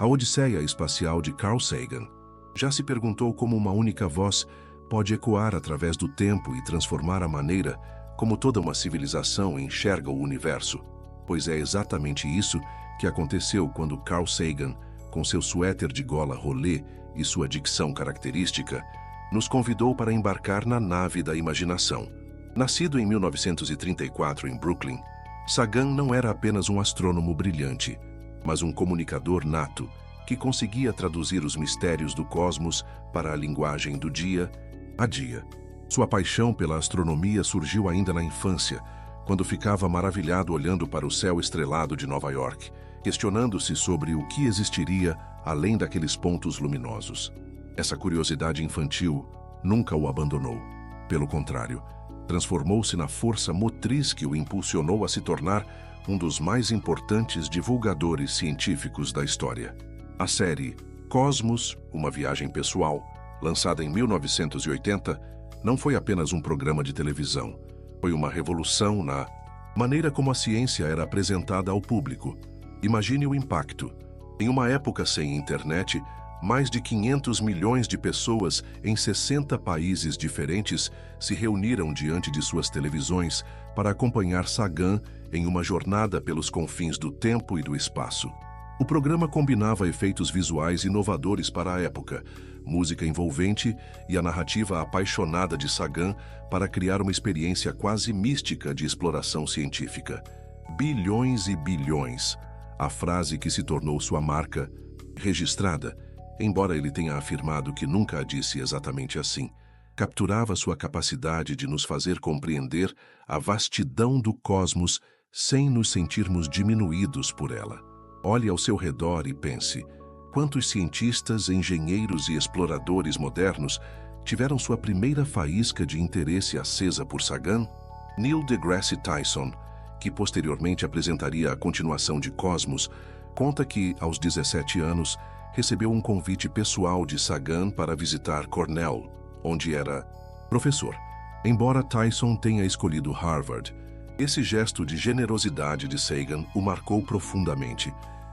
A Odisseia Espacial de Carl Sagan. Já se perguntou como uma única voz pode ecoar através do tempo e transformar a maneira como toda uma civilização enxerga o universo? Pois é exatamente isso que aconteceu quando Carl Sagan, com seu suéter de gola rolê e sua dicção característica, nos convidou para embarcar na nave da imaginação. Nascido em 1934 em Brooklyn, Sagan não era apenas um astrônomo brilhante, mas um comunicador nato que conseguia traduzir os mistérios do cosmos para a linguagem do dia a dia. Sua paixão pela astronomia surgiu ainda na infância, quando ficava maravilhado olhando para o céu estrelado de Nova York, questionando-se sobre o que existiria além daqueles pontos luminosos. Essa curiosidade infantil nunca o abandonou. Pelo contrário, transformou-se na força motriz que o impulsionou a se tornar um dos mais importantes divulgadores científicos da história. A série Cosmos, uma viagem pessoal, lançada em 1980, não foi apenas um programa de televisão. Foi uma revolução na maneira como a ciência era apresentada ao público. Imagine o impacto. Em uma época sem internet, mais de 500 milhões de pessoas em 60 países diferentes se reuniram diante de suas televisões para acompanhar Sagan em uma jornada pelos confins do tempo e do espaço. O programa combinava efeitos visuais inovadores para a época, música envolvente e a narrativa apaixonada de Sagan para criar uma experiência quase mística de exploração científica. Bilhões e bilhões, a frase que se tornou sua marca registrada, embora ele tenha afirmado que nunca a disse exatamente assim, capturava sua capacidade de nos fazer compreender a vastidão do cosmos sem nos sentirmos diminuídos por ela. Olhe ao seu redor e pense, quantos cientistas, engenheiros e exploradores modernos tiveram sua primeira faísca de interesse acesa por Sagan? Neil deGrasse Tyson, que posteriormente apresentaria a continuação de Cosmos, conta que, aos 17 anos, recebeu um convite pessoal de Sagan para visitar Cornell, onde era professor. Embora Tyson tenha escolhido Harvard, esse gesto de generosidade de Sagan o marcou profundamente.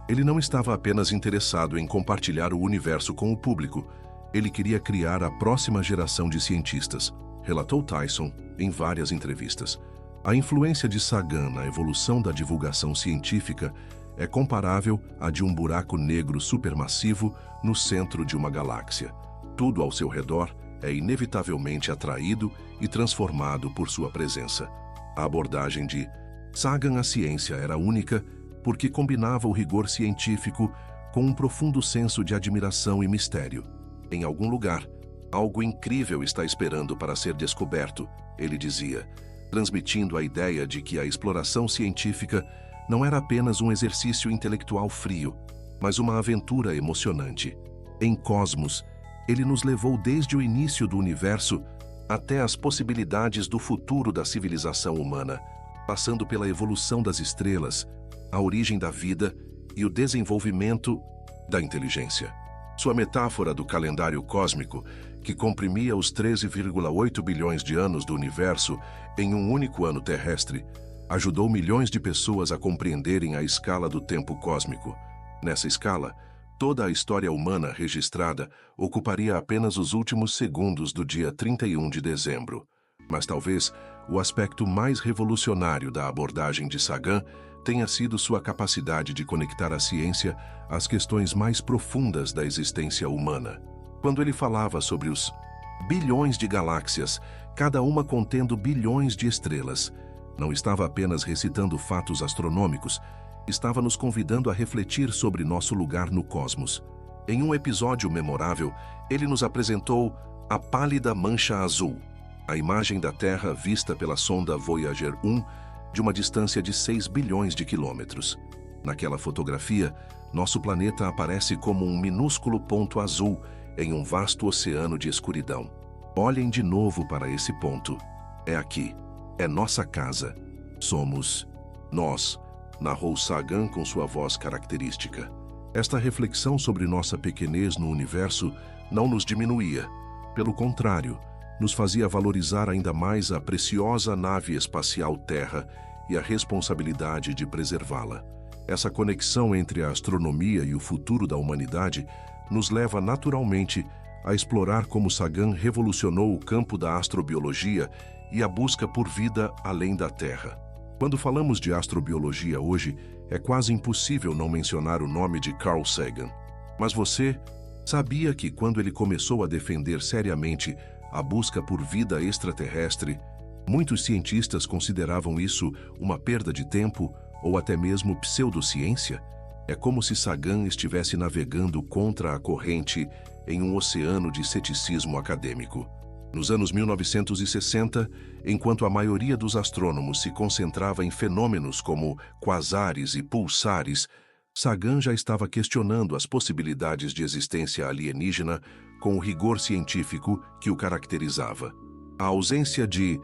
Ele não estava apenas interessado em compartilhar o universo com o público, ele queria criar a próxima geração de cientistas, relatou Tyson em várias entrevistas. A influência de Sagan na evolução da divulgação científica é comparável à de um buraco negro supermassivo no centro de uma galáxia. Tudo ao seu redor é inevitavelmente atraído e transformado por sua presença. A abordagem de Sagan à ciência era única porque combinava o rigor científico com um profundo senso de admiração e mistério. Em algum lugar, algo incrível está esperando para ser descoberto, ele dizia, transmitindo a ideia de que a exploração científica não era apenas um exercício intelectual frio, mas uma aventura emocionante. Em Cosmos, ele nos levou desde o início do universo até as possibilidades do futuro da civilização humana, passando pela evolução das estrelas, a origem da vida e o desenvolvimento da inteligência. Sua metáfora do calendário cósmico, que comprimia os 13,8 bilhões de anos do universo em um único ano terrestre, ajudou milhões de pessoas a compreenderem a escala do tempo cósmico. Nessa escala, toda a história humana registrada ocuparia apenas os últimos segundos do dia 31 de dezembro. Mas talvez o aspecto mais revolucionário da abordagem de Sagan tenha sido sua capacidade de conectar a ciência às questões mais profundas da existência humana. Quando ele falava sobre os bilhões de galáxias, cada uma contendo bilhões de estrelas, não estava apenas recitando fatos astronômicos, estava nos convidando a refletir sobre nosso lugar no cosmos. Em um episódio memorável, ele nos apresentou a pálida mancha azul, a imagem da Terra vista pela sonda Voyager 1 de uma distância de 6 bilhões de quilômetros. Naquela fotografia, nosso planeta aparece como um minúsculo ponto azul em um vasto oceano de escuridão. Olhem de novo para esse ponto. É aqui. É nossa casa. Somos nós, narrou Sagan com sua voz característica. Esta reflexão sobre nossa pequenez no universo não nos diminuía. Pelo contrário, nos fazia valorizar ainda mais a preciosa nave espacial Terra e a responsabilidade de preservá-la. Essa conexão entre a astronomia e o futuro da humanidade nos leva naturalmente a explorar como Sagan revolucionou o campo da astrobiologia e a busca por vida além da Terra. Quando falamos de astrobiologia hoje, é quase impossível não mencionar o nome de Carl Sagan. Mas você sabia que quando ele começou a defender seriamente a busca por vida extraterrestre, muitos cientistas consideravam isso uma perda de tempo ou até mesmo pseudociência? É como se Sagan estivesse navegando contra a corrente em um oceano de ceticismo acadêmico. Nos anos 1960, enquanto a maioria dos astrônomos se concentrava em fenômenos como quasares e pulsares, Sagan já estava questionando as possibilidades de existência alienígena com o rigor científico que o caracterizava. A ausência de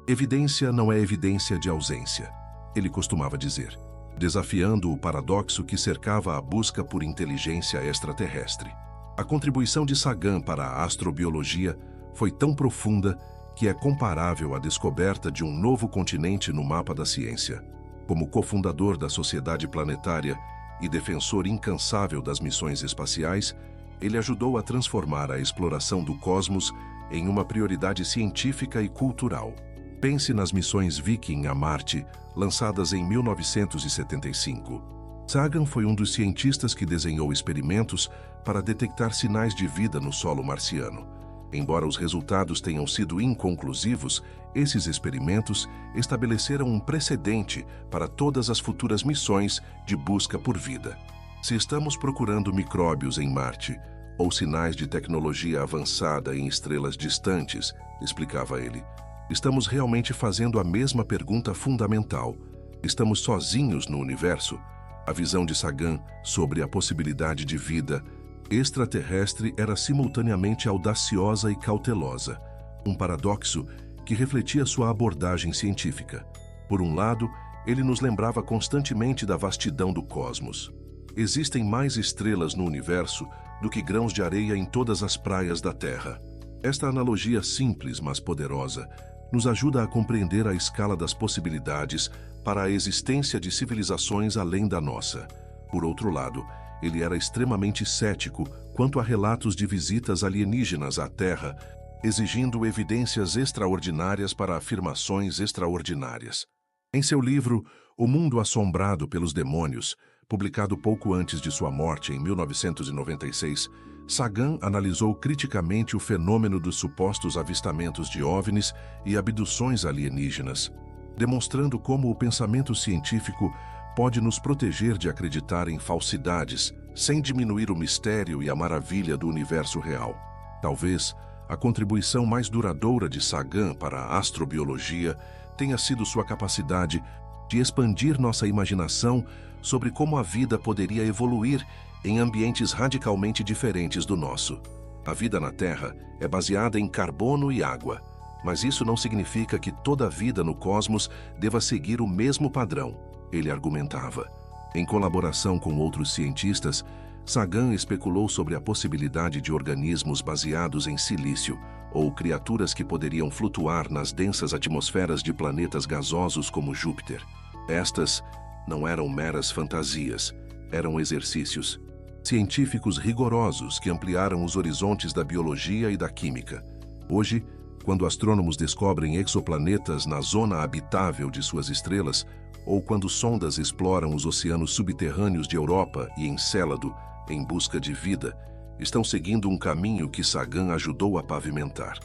evidência não é evidência de ausência, ele costumava dizer, desafiando o paradoxo que cercava a busca por inteligência extraterrestre. A contribuição de Sagan para a astrobiologia foi tão profunda que é comparável à descoberta de um novo continente no mapa da ciência. Como cofundador da Sociedade Planetária e defensor incansável das missões espaciais, ele ajudou a transformar a exploração do cosmos em uma prioridade científica e cultural. Pense nas missões Viking a Marte, lançadas em 1975. Sagan foi um dos cientistas que desenhou experimentos para detectar sinais de vida no solo marciano. Embora os resultados tenham sido inconclusivos, esses experimentos estabeleceram um precedente para todas as futuras missões de busca por vida. Se estamos procurando micróbios em Marte, ou sinais de tecnologia avançada em estrelas distantes, explicava ele, estamos realmente fazendo a mesma pergunta fundamental. Estamos sozinhos no universo? A visão de Sagan sobre a possibilidade de vida extraterrestre era simultaneamente audaciosa e cautelosa, um paradoxo que refletia sua abordagem científica. Por um lado, ele nos lembrava constantemente da vastidão do cosmos. Existem mais estrelas no universo do que grãos de areia em todas as praias da Terra. Esta analogia simples, mas poderosa, nos ajuda a compreender a escala das possibilidades para a existência de civilizações além da nossa. Por outro lado, ele era extremamente cético quanto a relatos de visitas alienígenas à Terra, exigindo evidências extraordinárias para afirmações extraordinárias. Em seu livro O Mundo Assombrado pelos Demônios, publicado pouco antes de sua morte em 1996, Sagan analisou criticamente o fenômeno dos supostos avistamentos de OVNIs e abduções alienígenas, demonstrando como o pensamento científico pode nos proteger de acreditar em falsidades, sem diminuir o mistério e a maravilha do universo real. Talvez a contribuição mais duradoura de Sagan para a astrobiologia tenha sido sua capacidade de expandir nossa imaginação sobre como a vida poderia evoluir em ambientes radicalmente diferentes do nosso. A vida na Terra é baseada em carbono e água, mas isso não significa que toda a vida no cosmos deva seguir o mesmo padrão, ele argumentava. Em colaboração com outros cientistas, Sagan especulou sobre a possibilidade de organismos baseados em silício, ou criaturas que poderiam flutuar nas densas atmosferas de planetas gasosos como Júpiter. Estas não eram meras fantasias, eram exercícios científicos rigorosos que ampliaram os horizontes da biologia e da química. Hoje, quando astrônomos descobrem exoplanetas na zona habitável de suas estrelas, ou quando sondas exploram os oceanos subterrâneos de Europa e Encélado em busca de vida, estão seguindo um caminho que Sagan ajudou a pavimentar.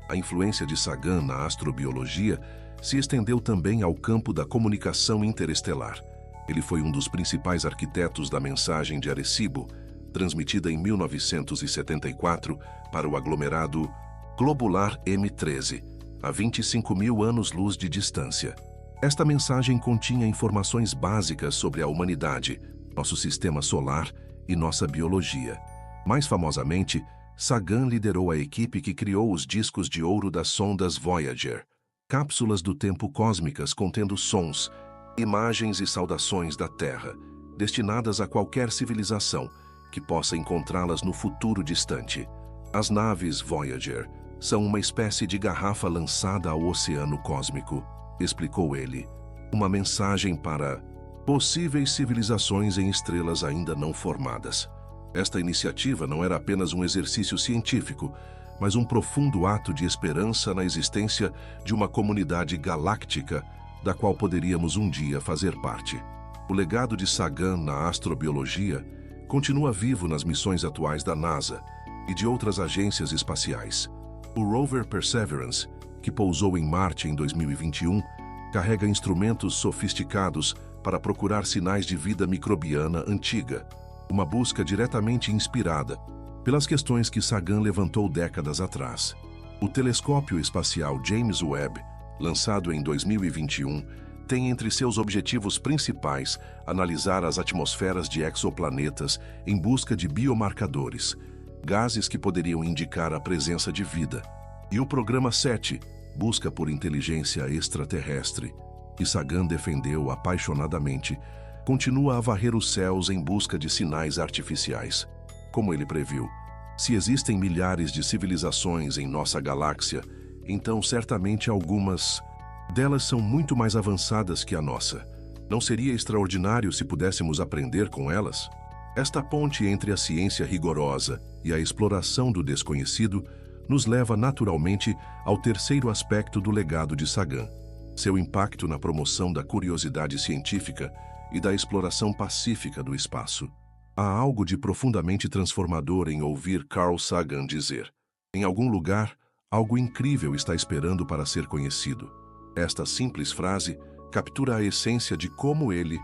A influência de Sagan na astrobiologia se estendeu também ao campo da comunicação interestelar. Ele foi um dos principais arquitetos da mensagem de Arecibo, transmitida em 1974 para o aglomerado globular M13, a 25.000 anos-luz de distância. Esta mensagem continha informações básicas sobre a humanidade, nosso sistema solar e nossa biologia. Mais famosamente, Sagan liderou a equipe que criou os discos de ouro das sondas Voyager, cápsulas do tempo cósmicas contendo sons, imagens e saudações da Terra, destinadas a qualquer civilização que possa encontrá-las no futuro distante. As naves Voyager são uma espécie de garrafa lançada ao oceano cósmico, explicou ele. Uma mensagem para Possíveis civilizações em estrelas ainda não formadas. Esta iniciativa não era apenas um exercício científico, mas um profundo ato de esperança na existência de uma comunidade galáctica da qual poderíamos um dia fazer parte. O legado de Sagan na astrobiologia continua vivo nas missões atuais da NASA e de outras agências espaciais. O rover Perseverance, que pousou em Marte em 2021, carrega instrumentos sofisticados para procurar sinais de vida microbiana antiga, uma busca diretamente inspirada pelas questões que Sagan levantou décadas atrás. O telescópio espacial James Webb, lançado em 2021, tem entre seus objetivos principais analisar as atmosferas de exoplanetas em busca de biomarcadores, gases que poderiam indicar a presença de vida. E o programa SETI, busca por inteligência extraterrestre, que Sagan defendeu apaixonadamente, continua a varrer os céus em busca de sinais artificiais. Como ele previu, se existem milhares de civilizações em nossa galáxia, então certamente algumas delas são muito mais avançadas que a nossa. Não seria extraordinário se pudéssemos aprender com elas? Esta ponte entre a ciência rigorosa e a exploração do desconhecido nos leva naturalmente ao terceiro aspecto do legado de Sagan: seu impacto na promoção da curiosidade científica e da exploração pacífica do espaço. Há algo de profundamente transformador em ouvir Carl Sagan dizer: em algum lugar, algo incrível está esperando para ser conhecido. Esta simples frase captura a essência de como ele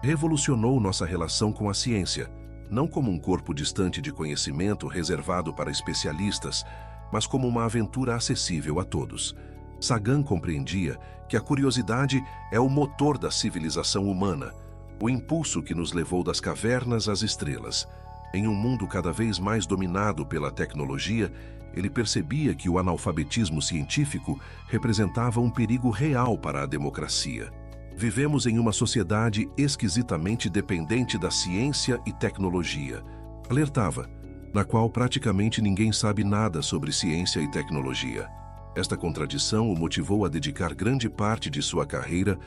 revolucionou nossa relação com a ciência, não como um corpo distante de conhecimento reservado para especialistas, mas como uma aventura acessível a todos. Sagan compreendia que a curiosidade é o motor da civilização humana, o impulso que nos levou das cavernas às estrelas. Em um mundo cada vez mais dominado pela tecnologia, ele percebia que o analfabetismo científico representava um perigo real para a democracia. Vivemos em uma sociedade esquisitamente dependente da ciência e tecnologia, alertava, na qual praticamente ninguém sabe nada sobre ciência e tecnologia. Esta contradição o motivou a dedicar grande parte de sua carreira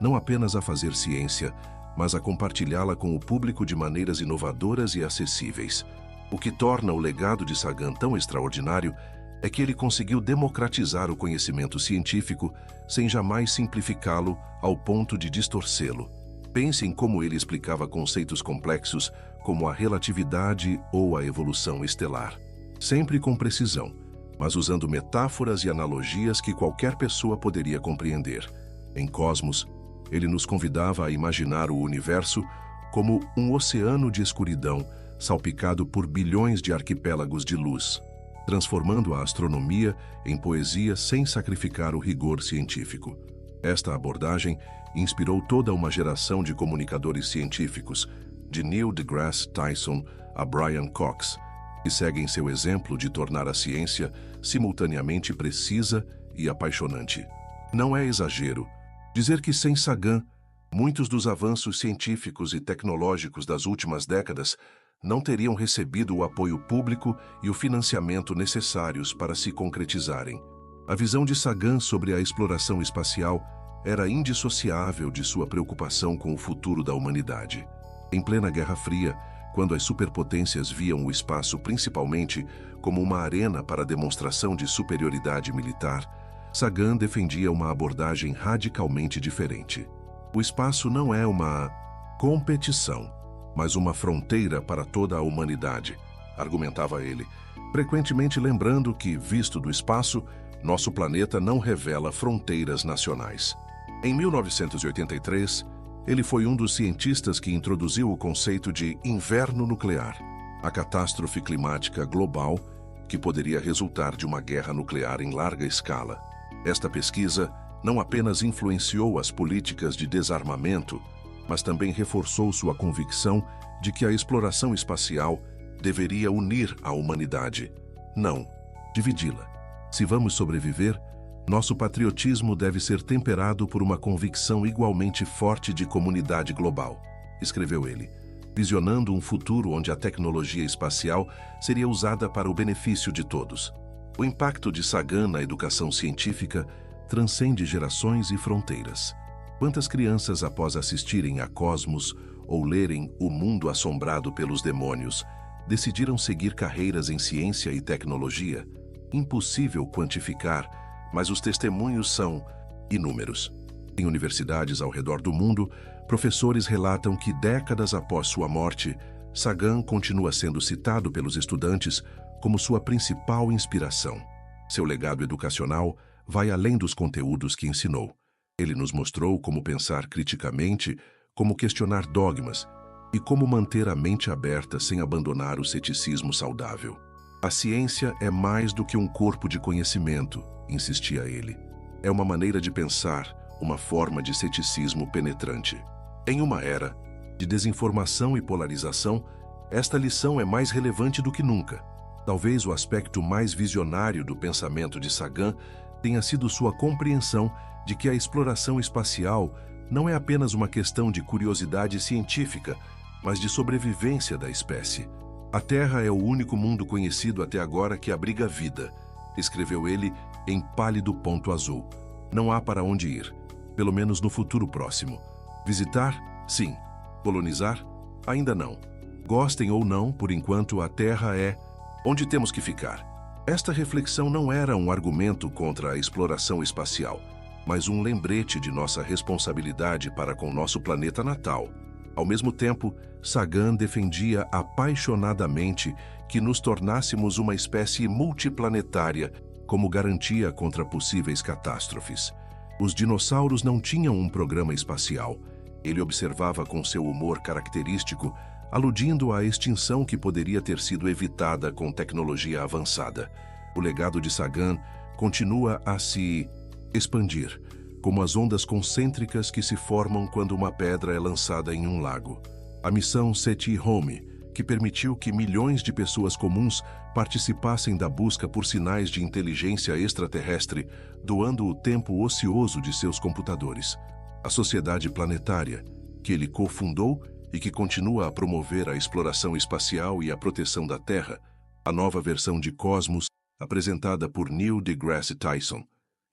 não apenas a fazer ciência, mas a compartilhá-la com o público de maneiras inovadoras e acessíveis. O que torna o legado de Sagan tão extraordinário é que ele conseguiu democratizar o conhecimento científico sem jamais simplificá-lo ao ponto de distorcê-lo. Pense em como ele explicava conceitos complexos como a relatividade ou a evolução estelar. Sempre com precisão, mas usando metáforas e analogias que qualquer pessoa poderia compreender. Em Cosmos, ele nos convidava a imaginar o universo como um oceano de escuridão salpicado por bilhões de arquipélagos de luz, transformando a astronomia em poesia sem sacrificar o rigor científico. Esta abordagem inspirou toda uma geração de comunicadores científicos, de Neil deGrasse Tyson a Brian Cox, que seguem seu exemplo de tornar a ciência simultaneamente precisa e apaixonante. Não é exagero dizer que sem Sagan, muitos dos avanços científicos e tecnológicos das últimas décadas não teriam recebido o apoio público e o financiamento necessários para se concretizarem. A visão de Sagan sobre a exploração espacial era indissociável de sua preocupação com o futuro da humanidade. Em plena Guerra Fria, quando as superpotências viam o espaço principalmente como uma arena para demonstração de superioridade militar, Sagan defendia uma abordagem radicalmente diferente. O espaço não é uma competição, mas uma fronteira para toda a humanidade, argumentava ele, frequentemente lembrando que, visto do espaço, nosso planeta não revela fronteiras nacionais. Em 1983, ele foi um dos cientistas que introduziu o conceito de inverno nuclear, a catástrofe climática global que poderia resultar de uma guerra nuclear em larga escala. Esta pesquisa não apenas influenciou as políticas de desarmamento, mas também reforçou sua convicção de que a exploração espacial deveria unir a humanidade, não dividi-la. Se vamos sobreviver, nosso patriotismo deve ser temperado por uma convicção igualmente forte de comunidade global, escreveu ele, visionando um futuro onde a tecnologia espacial seria usada para o benefício de todos. O impacto de Sagan na educação científica transcende gerações e fronteiras. Quantas crianças, após assistirem a Cosmos ou lerem O Mundo Assombrado pelos Demônios, decidiram seguir carreiras em ciência e tecnologia? Impossível quantificar, mas os testemunhos são inúmeros. Em universidades ao redor do mundo, professores relatam que décadas após sua morte, Sagan continua sendo citado pelos estudantes como sua principal inspiração. Seu legado educacional vai além dos conteúdos que ensinou. Ele nos mostrou como pensar criticamente, como questionar dogmas e como manter a mente aberta sem abandonar o ceticismo saudável. A ciência é mais do que um corpo de conhecimento, insistia ele. É uma maneira de pensar, uma forma de ceticismo penetrante. Em uma era de desinformação e polarização, esta lição é mais relevante do que nunca. Talvez o aspecto mais visionário do pensamento de Sagan tenha sido sua compreensão de que a exploração espacial não é apenas uma questão de curiosidade científica, mas de sobrevivência da espécie. A Terra é o único mundo conhecido até agora que abriga vida, escreveu ele em pálido ponto azul. Não há para onde ir, pelo menos no futuro próximo. Visitar? Sim. Colonizar? Ainda não. Gostem ou não, por enquanto a Terra é onde temos que ficar. Esta reflexão não era um argumento contra a exploração espacial, mas um lembrete de nossa responsabilidade para com nosso planeta natal. Ao mesmo tempo, Sagan defendia apaixonadamente que nos tornássemos uma espécie multiplanetária como garantia contra possíveis catástrofes. Os dinossauros não tinham um programa espacial. Ele observava com seu humor característico, aludindo à extinção que poderia ter sido evitada com tecnologia avançada. O legado de Sagan continua a se expandir, como as ondas concêntricas que se formam quando uma pedra é lançada em um lago. A missão SETI Home, que permitiu que milhões de pessoas comuns participassem da busca por sinais de inteligência extraterrestre, doando o tempo ocioso de seus computadores. A Sociedade Planetária, que ele cofundou e que continua a promover a exploração espacial e a proteção da Terra, a nova versão de Cosmos, apresentada por Neil deGrasse Tyson,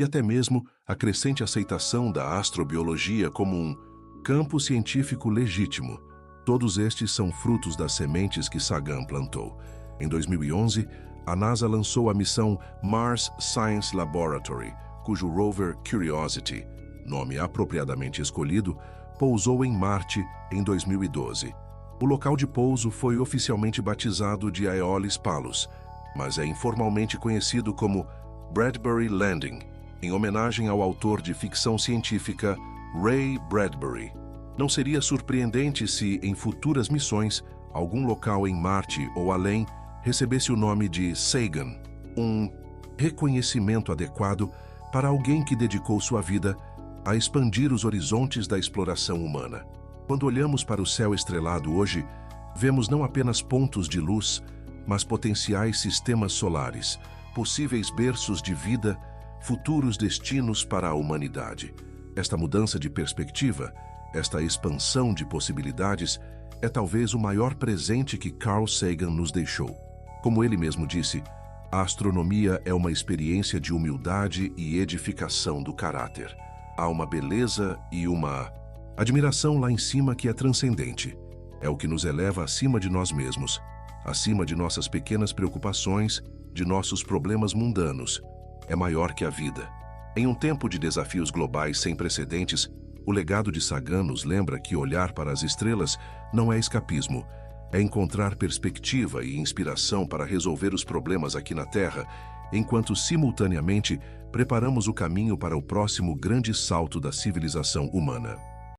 e até mesmo a crescente aceitação da astrobiologia como um campo científico legítimo. Todos estes são frutos das sementes que Sagan plantou. Em 2011, a NASA lançou a missão Mars Science Laboratory, cujo rover Curiosity, nome apropriadamente escolhido, pousou em Marte em 2012. O local de pouso foi oficialmente batizado de Aeolis Palus, mas é informalmente conhecido como Bradbury Landing, em homenagem ao autor de ficção científica Ray Bradbury. Não seria surpreendente se, em futuras missões, algum local em Marte ou além recebesse o nome de Sagan, um reconhecimento adequado para alguém que dedicou sua vida a expandir os horizontes da exploração humana. Quando olhamos para o céu estrelado hoje, vemos não apenas pontos de luz, mas potenciais sistemas solares, possíveis berços de vida, futuros destinos para a humanidade. Esta mudança de perspectiva, esta expansão de possibilidades, é talvez o maior presente que Carl Sagan nos deixou. Como ele mesmo disse, a astronomia é uma experiência de humildade e edificação do caráter. Há uma beleza e uma admiração lá em cima que é transcendente. É o que nos eleva acima de nós mesmos, acima de nossas pequenas preocupações, de nossos problemas mundanos. É maior que a vida. Em um tempo de desafios globais sem precedentes, o legado de Sagan nos lembra que olhar para as estrelas não é escapismo, é encontrar perspectiva e inspiração para resolver os problemas aqui na Terra, enquanto simultaneamente preparamos o caminho para o próximo grande salto da civilização humana.